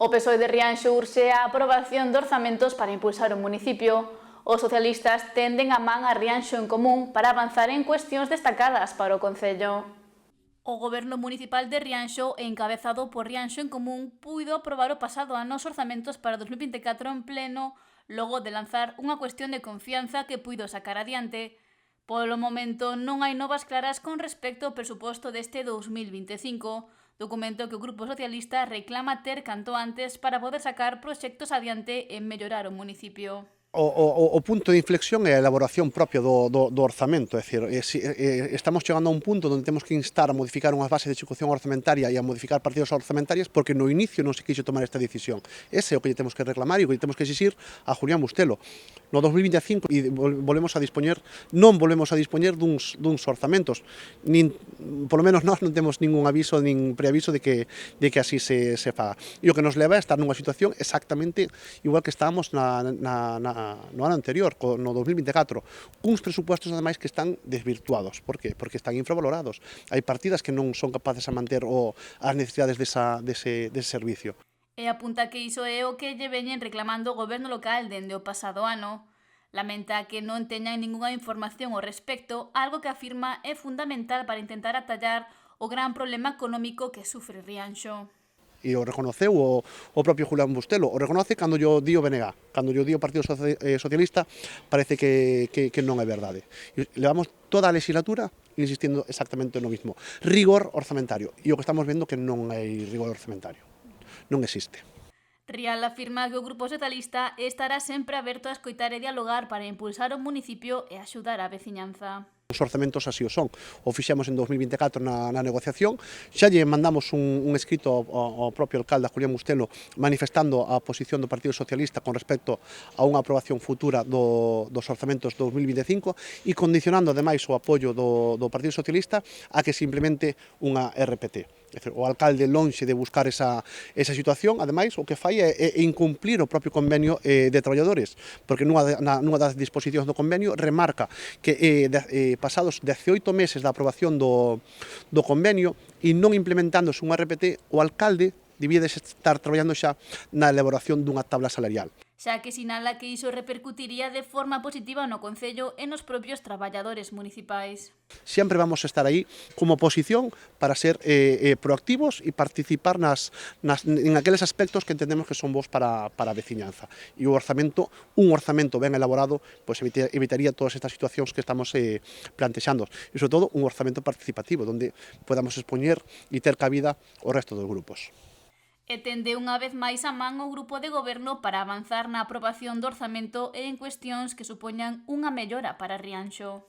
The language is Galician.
O PSOE de Rianxo urxe a aprobación de orzamentos para impulsar o municipio. Os socialistas tenden a man a Rianxo en Común para avanzar en cuestións destacadas para o concello. O Goberno Municipal de Rianxo, encabezado por Rianxo en Común, puido aprobar o pasado ano os orzamentos para 2024 en pleno, logo de lanzar unha cuestión de confianza que puido sacar adiante. Polo momento non hai novas claras con respecto ao presuposto deste 2025, documento que o Grupo Socialista reclama ter canto antes para poder sacar proxectos adiante e mellorar o municipio. O punto de inflexión é a elaboración propia do orzamento, é dicir, estamos chegando a un punto onde temos que instar a modificar unha base de execución orzamentaria e a modificar partidas orzamentarias porque no inicio non se quixo tomar esta decisión. Ese é o que lle temos que reclamar e o que lle temos que exixir a Julián Bustelo. No 2025 volvemos a dispoñer, non volvemos a dispoñer duns orzamentos, nin, polo menos nós non temos ningún aviso, nin preaviso de que así se faga. E o que nos leva a estar nunha situación exactamente igual que estábamos no ano anterior, no 2024, uns presupostos ademais que están desvirtuados. Por qué? Porque están infravalorados. Hai partidas que non son capaces a manter as necesidades dese servicio. E apunta que iso é o que lle veñen reclamando o goberno local dende o pasado ano. Lamenta que non teñan ningunha información ao respecto, algo que afirma é fundamental para intentar atallar o gran problema económico que sufre Rianxo. E o reconoceu o propio Julián Bustelo, o reconoce cando yo di o BNG, cando yo di o Partido Socialista, parece que non é verdade. E levamos toda a legislatura insistindo exactamente no mismo. Rigor orzamentario, e o que estamos vendo que non hai rigor orzamentario, non existe. Rial afirma que o Grupo Socialista estará sempre aberto a escoitar e dialogar para impulsar o municipio e axudar a veciñanza. Os orzamentos así o son. O fixemos en 2024 na negociación. Xa lle mandamos un escrito ao propio alcalde, a Julián Bustelo, manifestando a posición do Partido Socialista con respecto a unha aprobación futura dos orzamentos 2025 e condicionando ademais o apoio do Partido Socialista a que se implemente unha RPT. É dicir, o alcalde lonxe de buscar esa situación, ademais, o que fai é incumplir o propio convenio de traballadores, porque nunha das disposicións do convenio remarca que pasados 18 meses da aprobación do convenio e non implementándose unha RPT, o alcalde debía de estar traballando xa na elaboración dunha tabla salarial. Xa que sinala que iso repercutiría de forma positiva no concello e nos propios traballadores municipais. Sempre vamos a estar aí como oposición para ser proactivos e participar en aqueles aspectos que entendemos que son bons para a veciñanza. E un orzamento ben elaborado, pois evitaría todas estas situacións que estamos plantexando. E, sobre todo, un orzamento participativo, onde podamos expoñer e ter cabida o resto dos grupos. E tende unha vez máis a man o grupo de goberno para avanzar na aprobación do orzamento e en cuestións que supoñan unha mellora para Rianxo.